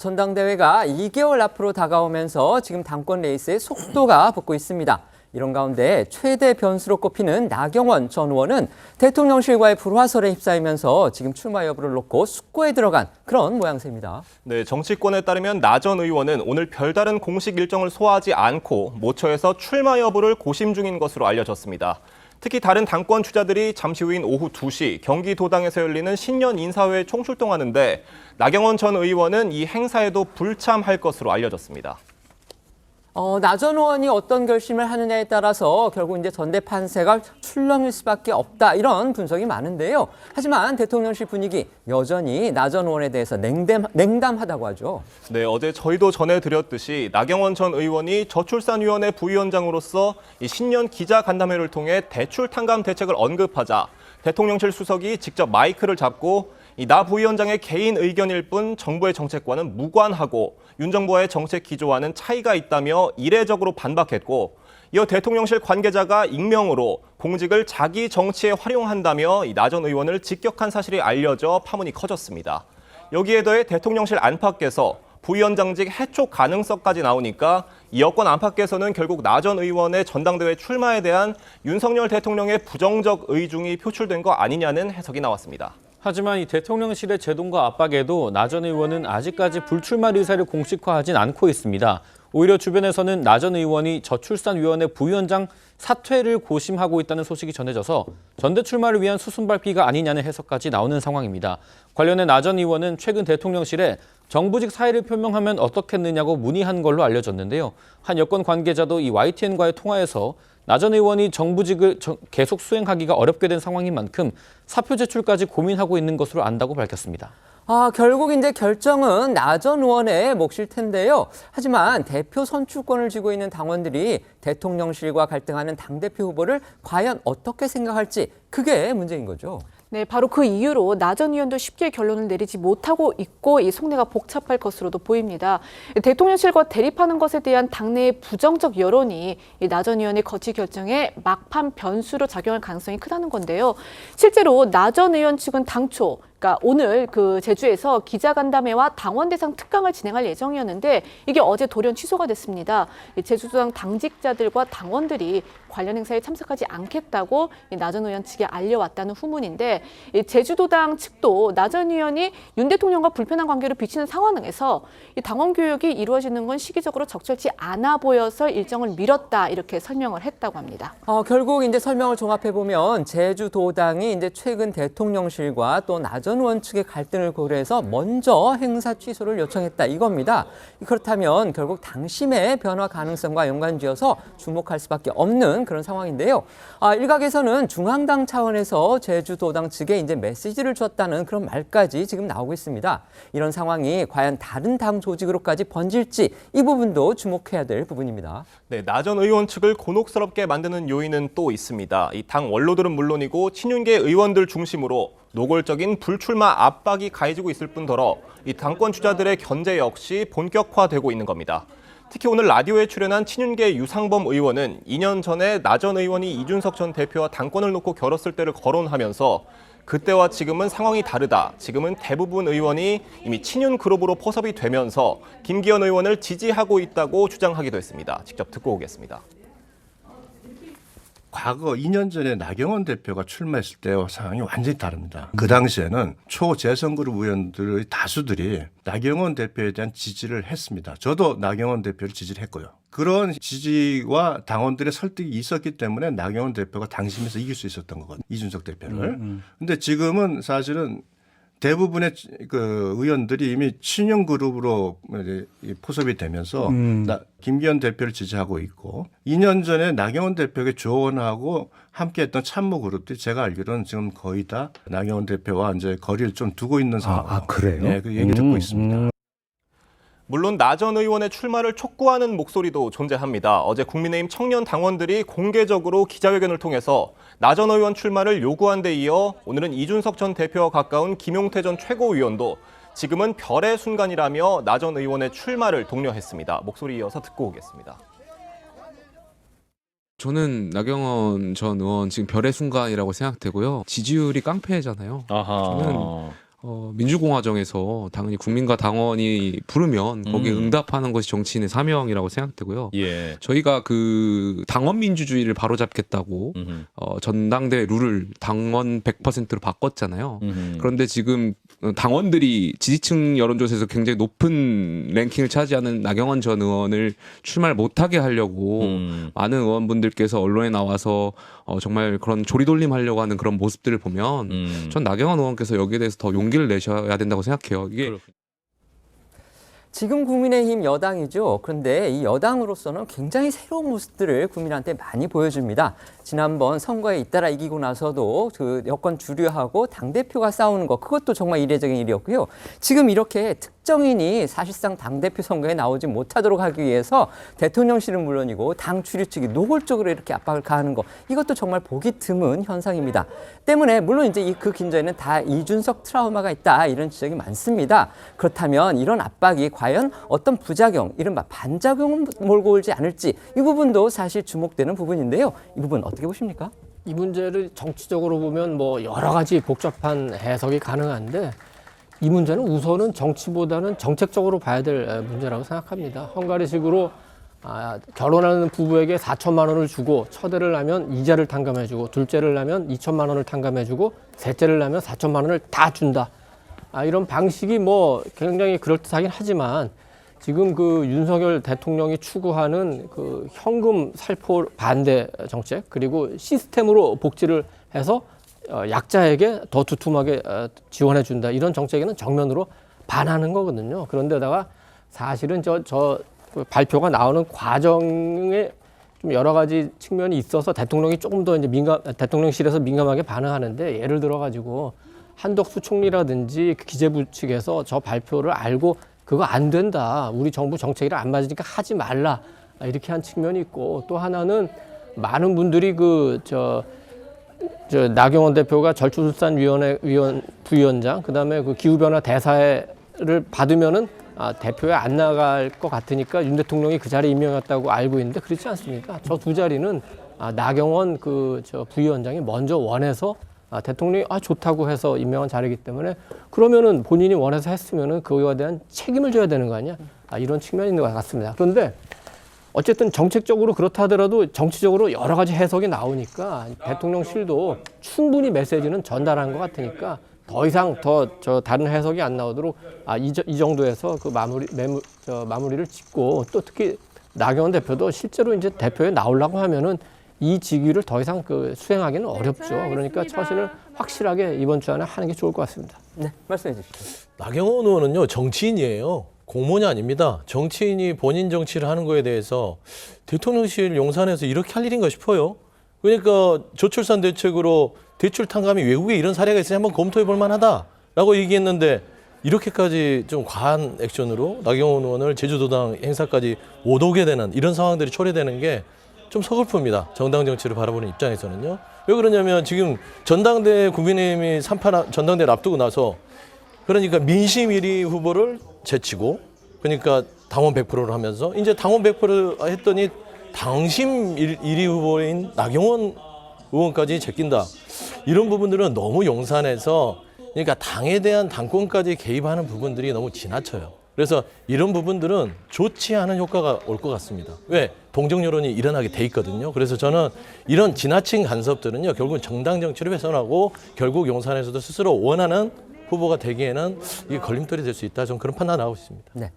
전당대회가 2개월 앞으로 다가오면서 지금 당권 레이스의 속도가 붙고 있습니다. 이런 가운데 최대 변수로 꼽히는 나경원 전 의원은 대통령실과의 불화설에 휩싸이면서 지금 출마 여부를 놓고 숙고에 들어간 그런 모양새입니다. 네, 정치권에 따르면 나 전 의원은 오늘 별다른 공식 일정을 소화하지 않고 모처에서 출마 여부를 고심 중인 것으로 알려졌습니다. 특히 다른 당권 주자들이 잠시 후인 오후 2시 경기도당에서 열리는 신년 인사회에 총출동하는데 나경원 전 의원은 이 행사에도 불참할 것으로 알려졌습니다. 나 전 의원이 어떤 결심을 하느냐에 따라서 결국 이제 전대 판세가 출렁일 수밖에 없다 이런 분석이 많은데요. 하지만 대통령실 분위기 여전히 나 전 의원에 대해서 냉담하다고 하죠. 네, 어제 저희도 전해드렸듯이 나경원 전 의원이 저출산위원회 부위원장으로서 이 신년 기자간담회를 통해 대출 탕감 대책을 언급하자 대통령실 수석이 직접 마이크를 잡고 이 나 부위원장의 개인 의견일 뿐 정부의 정책과는 무관하고 윤 정부와의 정책 기조와는 차이가 있다며 이례적으로 반박했고 이어 대통령실 관계자가 익명으로 공직을 자기 정치에 활용한다며 이 나 전 의원을 직격한 사실이 알려져 파문이 커졌습니다. 여기에 더해 대통령실 안팎에서 부위원장직 해촉 가능성까지 나오니까 이 여권 안팎에서는 결국 나 전 의원의 전당대회 출마에 대한 윤석열 대통령의 부정적 의중이 표출된 거 아니냐는 해석이 나왔습니다. 하지만 이 대통령실의 제동과 압박에도 나 전 의원은 아직까지 불출마 의사를 공식화하진 않고 있습니다. 오히려 주변에서는 나 전 의원이 저출산위원회 부위원장 사퇴를 고심하고 있다는 소식이 전해져서 전대 출마를 위한 수순밟기가 아니냐는 해석까지 나오는 상황입니다. 관련해 나 전 의원은 최근 대통령실에 정부직 사의를 표명하면 어떻겠느냐고 문의한 걸로 알려졌는데요. 한 여권 관계자도 이 YTN과의 통화에서 나 전 의원이 정부직을 계속 수행하기가 어렵게 된 상황인 만큼 사표 제출까지 고민하고 있는 것으로 안다고 밝혔습니다. 결국 이제 결정은 나 전 의원의 몫일 텐데요. 하지만 대표 선출권을 쥐고 있는 당원들이 대통령실과 갈등하는 당대표 후보를 과연 어떻게 생각할지 그게 문제인 거죠. 네, 바로 그 이유로 나 전 의원도 쉽게 결론을 내리지 못하고 있고 이 속내가 복잡할 것으로도 보입니다. 대통령실과 대립하는 것에 대한 당내의 부정적 여론이 나 전 의원의 거취 결정에 막판 변수로 작용할 가능성이 크다는 건데요. 실제로 나 전 의원 측은 당초 그러니까 오늘 그 제주에서 기자간담회와 당원 대상 특강을 진행할 예정이었는데 이게 어제 돌연 취소가 됐습니다. 제주도당 당직자들과 당원들이 관련 행사에 참석하지 않겠다고 나 전 의원 측에 알려왔다는 후문인데 제주도당 측도 나 전 의원이 윤 대통령과 불편한 관계를 비치는 상황에서 이 당원 교육이 이루어지는 건 시기적으로 적절치 않아 보여서 일정을 미뤘다 이렇게 설명을 했다고 합니다. 결국 이제 설명을 종합해 보면 제주도당이 이제 최근 대통령실과 또 나 전 의원 측의 갈등을 고려해서 먼저 행사 취소를 요청했다 이겁니다. 그렇다면 결국 당심의 변화 가능성과 연관지어서 주목할 수밖에 없는 그런 상황인데요. 일각에서는 중앙당 차원에서 제주도당 측에 이제 메시지를 줬다는 그런 말까지 지금 나오고 있습니다. 이런 상황이 과연 다른 당 조직으로까지 번질지 이 부분도 주목해야 될 부분입니다. 네, 나 전 의원 측을 곤혹스럽게 만드는 요인은 또 있습니다. 이 당 원로들은 물론이고 친윤계 의원들 중심으로 노골적인 불출마 압박이 가해지고 있을 뿐더러 이 당권 주자들의 견제 역시 본격화되고 있는 겁니다. 특히 오늘 라디오에 출연한 친윤계 유상범 의원은 2년 전에 나 전 의원이 이준석 전 대표와 당권을 놓고 겨뤘을 때를 거론하면서 그때와 지금은 상황이 다르다. 지금은 대부분 의원이 이미 친윤 그룹으로 포섭이 되면서 김기현 의원을 지지하고 있다고 주장하기도 했습니다. 직접 듣고 오겠습니다. 과거 2년 전에 나경원 대표가 출마했을 때와 상황이 완전히 다릅니다. 그 당시에는 초재선그룹 의원들의 다수들이 나경원 대표에 대한 지지를 했습니다. 저도 나경원 대표를 지지를 했고요. 그런 지지와 당원들의 설득이 있었기 때문에 나경원 대표가 당심에서 이길 수 있었던 거거든요. 이준석 대표를. 근데 지금은 사실은 대부분의 그 의원들이 이미 친윤 그룹으로 포섭이 되면서 김기현 대표를 지지하고 있고 2년 전에 나경원 대표에게 조언하고 함께했던 참모 그룹들이 제가 알기로는 지금 거의 다 나경원 대표와 이제 거리를 좀 두고 있는 상황. 그래요? 네, 그 얘기 듣고 있습니다. 물론 나 전 의원의 출마를 촉구하는 목소리도 존재합니다. 어제 국민의힘 청년 당원들이 공개적으로 기자회견을 통해서 나 전 의원 출마를 요구한 데 이어 오늘은 이준석 전 대표와 가까운 김용태 전 최고위원도 지금은 별의 순간이라며 나 전 의원의 출마를 독려했습니다. 목소리 이어서 듣고 오겠습니다. 저는 나경원 전 의원 지금 별의 순간이라고 생각되고요. 지지율이 깡패잖아요. 아하. 저는 민주공화정에서 당연히 국민과 당원이 부르면 거기에 응답하는 것이 정치인의 사명이라고 생각되고요. 예. 저희가 그 당원 민주주의를 바로잡겠다고 전당대회 룰을 당원 100%로 바꿨잖아요. 그런데 지금 당원들이 지지층 여론조사에서 굉장히 높은 랭킹을 차지하는 나경원 전 의원을 출마를 못하게 하려고 많은 의원분들께서 언론에 나와서 정말 그런 조리돌림 하려고 하는 그런 모습들을 보면 전 나경원 의원께서 여기에 대해서 더 용기를 내셔야 된다고 생각해요. 이게 지금 국민의힘 여당이죠. 그런데 이 여당으로서는 굉장히 새로운 모습들을 국민한테 많이 보여줍니다. 지난번 선거에 잇따라 이기고 나서도 그 여권 주류하고 당대표가 싸우는 거, 그것도 정말 이례적인 일이었고요. 지금 이렇게 특정인이 사실상 당대표 선거에 나오지 못하도록 하기 위해서 대통령실은 물론이고 당 주류 측이 노골적으로 이렇게 압박을 가하는 거, 이것도 정말 보기 드문 현상입니다. 때문에 물론 이제 그 근저에는 다 이준석 트라우마가 있다, 이런 지적이 많습니다. 그렇다면 이런 압박이 과연 어떤 부작용, 이른바 반작용을 몰고 오지 않을지, 이 부분도 사실 주목되는 부분인데요. 이 부분 어떻게 보십니까? 이 문제를 정치적으로 보면 뭐 여러 가지 복잡한 해석이 가능한데, 이 문제는 우선은 정치보다는 정책적으로 봐야 될 문제라고 생각합니다. 헝가리식으로 결혼하는 부부에게 4천만 원을 주고 첫애를 낳으면 이자를 탕감해주고, 둘째를 낳으면 2천만 원을 탕감해주고, 셋째를 낳으면 4천만 원을 다 준다. 이런 방식이 뭐 굉장히 그럴듯하긴 하지만, 지금 그 윤석열 대통령이 추구하는 그 현금 살포 반대 정책, 그리고 시스템으로 복지를 해서 약자에게 더 두툼하게 지원해 준다, 이런 정책에는 정면으로 반하는 거거든요. 그런데다가 사실은 저 발표가 나오는 과정에 좀 여러 가지 측면이 있어서 대통령이 조금 더 이제 대통령실에서 민감하게 반응하는데, 예를 들어 가지고 한덕수 총리라든지 기재부 측에서 저 발표를 알고 그거 안 된다, 우리 정부 정책이랑 안 맞으니까 하지 말라, 이렇게 한 측면이 있고, 또 하나는 많은 분들이 나경원 대표가 저출산위원회 부위원장, 그다음에 그 기후변화 대사를 받으면은 대표에 안 나갈 것 같으니까 윤 대통령이 그 자리에 임명했다고 알고 있는데, 그렇지 않습니다. 저 두 자리는 나경원 부위원장이 먼저 원해서 대통령이 좋다고 해서 임명한 자리이기 때문에, 그러면은 본인이 원해서 했으면은 그거에 대한 책임을 져야 되는 거 아니야? 이런 측면이 있는 것 같습니다. 그런데 어쨌든 정책적으로 그렇다 하더라도 정치적으로 여러 가지 해석이 나오니까 대통령실도 충분히 메시지는 전달한 것 같으니까 더 이상 다른 해석이 안 나오도록 이 정도에서 그 마무리를 짓고, 또 특히 나경원 대표도 실제로 이제 대표에 나오려고 하면은 이 직위를 더 이상 수행하기는 어렵죠. 그러니까 처신을 확실하게 이번 주 안에 하는 게 좋을 것 같습니다. 네, 말씀해 주시죠. 나경원 의원은요, 정치인이에요. 공무원이 아닙니다. 정치인이 본인 정치를 하는 거에 대해서 대통령실 용산에서 이렇게 할 일인가 싶어요. 그러니까 저출산 대책으로 대출 탕감이 외국에 이런 사례가 있으니 한번 검토해 볼 만하다라고 얘기했는데, 이렇게까지 좀 과한 액션으로 나경원 의원을 제주도당 행사까지 못 오게 되는 이런 상황들이 초래되는 게 좀 서글픕니다. 정당 정치를 바라보는 입장에서는요. 왜 그러냐면 지금 전당대 국민의힘이 전당대를 앞두고 나서, 그러니까 민심 1위 후보를 제치고, 그러니까 당원 100%를 하면서 이제 당원 100% 했더니 당심 1위 후보인 나경원 의원까지 제낀다. 이런 부분들은 너무 용산에서, 그러니까 당에 대한 당권까지 개입하는 부분들이 너무 지나쳐요. 그래서 이런 부분들은 좋지 않은 효과가 올 것 같습니다. 왜? 동정 여론이 일어나게 돼 있거든요. 그래서 저는 이런 지나친 간섭들은요, 결국 정당 정치를 훼손하고 결국 용산에서도 스스로 원하는 후보가 되기에는 이게 걸림돌이 될 수 있다. 저는 그런 판단을 하고 있습니다. 네.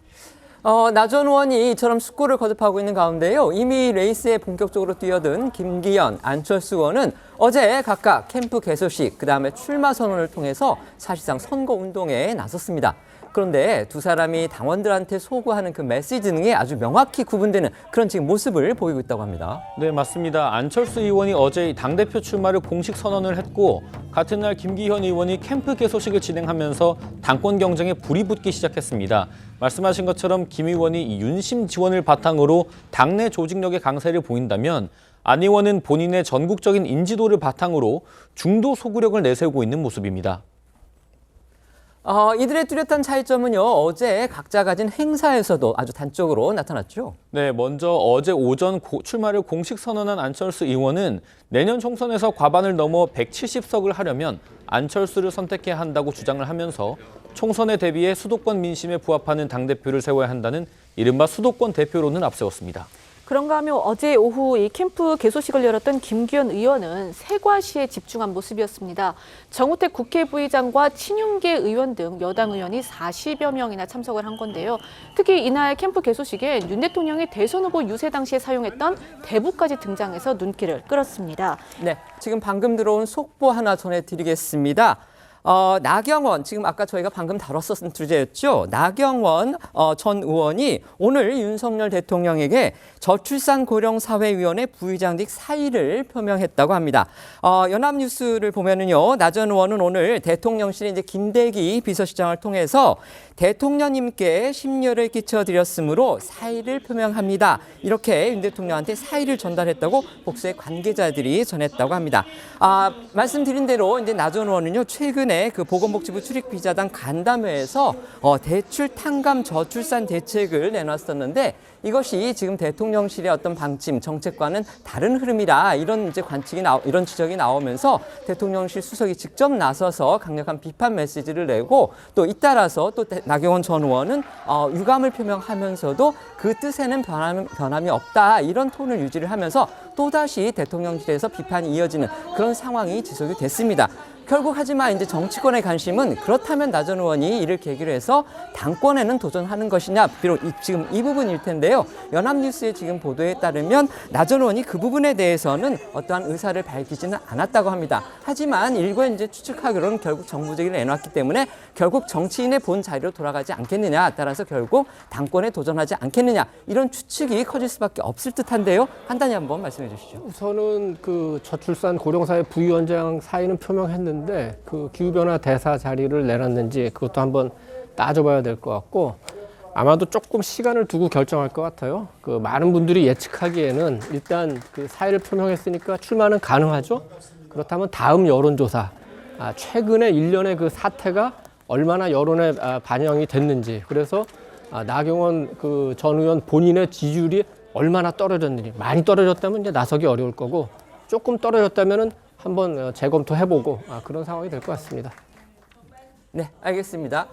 나 전 의원이 이처럼 숙고를 거듭하고 있는 가운데요. 이미 레이스에 본격적으로 뛰어든 김기현, 안철수 의원은 어제 각각 캠프 개소식, 그다음에 출마 선언을 통해서 사실상 선거 운동에 나섰습니다. 그런데 두 사람이 당원들한테 소구하는 그 메시지 등이 아주 명확히 구분되는 그런 지금 모습을 보이고 있다고 합니다. 네, 맞습니다. 안철수 의원이 어제 당대표 출마를 공식 선언을 했고, 같은 날 김기현 의원이 캠프 개소식을 진행하면서 당권 경쟁에 불이 붙기 시작했습니다. 말씀하신 것처럼 김 의원이 이 윤심 지원을 바탕으로 당내 조직력의 강세를 보인다면, 안 의원은 본인의 전국적인 인지도를 바탕으로 중도 소구력을 내세우고 있는 모습입니다. 이들의 뚜렷한 차이점은요, 어제 각자 가진 행사에서도 아주 단적으로 나타났죠. 네, 먼저 어제 오전 출마를 공식 선언한 안철수 의원은 내년 총선에서 과반을 넘어 170석을 하려면 안철수를 선택해야 한다고 주장을 하면서 총선에 대비해 수도권 민심에 부합하는 당대표를 세워야 한다는 이른바 수도권 대표론을 앞세웠습니다. 그런가 하면 어제 오후 이 캠프 개소식을 열었던 김규현 의원은 세과시에 집중한 모습이었습니다. 정우택 국회 부의장과 친윤계 의원 등 여당 의원이 40여 명이나 참석을 한 건데요. 특히 이날 캠프 개소식에 윤 대통령이 대선 후보 유세 당시에 사용했던 대부까지 등장해서 눈길을 끌었습니다. 네, 지금 방금 들어온 속보 하나 전해드리겠습니다. 나경원, 지금 아까 저희가 방금 다뤘었던 주제였죠. 나경원 전 의원이 오늘 윤석열 대통령에게 저출산 고령사회위원회 부의장직 사의를 표명했다고 합니다. 연합뉴스를 보면은요, 나 전 의원은 오늘 대통령실에 이제 김대기 비서실장을 통해서 대통령님께 심려를 끼쳐드렸으므로 사의를 표명합니다. 이렇게 윤 대통령한테 사의를 전달했다고 복수의 관계자들이 전했다고 합니다. 말씀드린 대로 이제 나 전 의원은요, 최근에 그 보건복지부 출입기자단 간담회에서 대출 탕감 저출산 대책을 내놨었는데 이것이 지금 대통령실의 어떤 방침 정책과는 다른 흐름이라 이런 이제 이런 지적이 나오면서 대통령실 수석이 직접 나서서 강력한 비판 메시지를 내고 또 잇따라서 또 나경원 전 의원은 유감을 표명하면서도 그 뜻에는 변함이 없다 이런 톤을 유지를 하면서 또다시 대통령실에서 비판이 이어지는 그런 상황이 지속이 됐습니다. 결국 하지만 이제 정치권의 관심은 그렇다면 나 전 의원이 이를 계기로 해서 당권에는 도전하는 것이냐, 비록 지금 이 부분일 텐데요. 연합뉴스의 지금 보도에 따르면 나 전 의원이 그 부분에 대해서는 어떠한 의사를 밝히지는 않았다고 합니다. 하지만 일부 이제 추측하기로는 결국 정부적인 내놨기 때문에 결국 정치인의 본 자리로 돌아가지 않겠느냐, 따라서 결국 당권에 도전하지 않겠느냐 이런 추측이 커질 수밖에 없을 듯한데요. 간단히 한번 말씀해 주시죠. 우선은 그 저출산 고령사회 부위원장 사의는 표명했는데 그 기후변화 대사 자리를 내놨는지 그것도 한번 따져봐야 될 것 같고 아마도 조금 시간을 두고 결정할 것 같아요. 그 많은 분들이 예측하기에는 일단 그 사의를 표명했으니까 출마는 가능하죠. 그렇다면 다음 여론조사, 최근에 일련의 그 사태가 얼마나 여론에 반영이 됐는지, 그래서 나경원 그 전 의원 본인의 지지율이 얼마나 떨어졌는지, 많이 떨어졌다면 이제 나서기 어려울 거고 조금 떨어졌다면은 한번 재검토해보고 그런 상황이 될 것 같습니다. 네, 알겠습니다.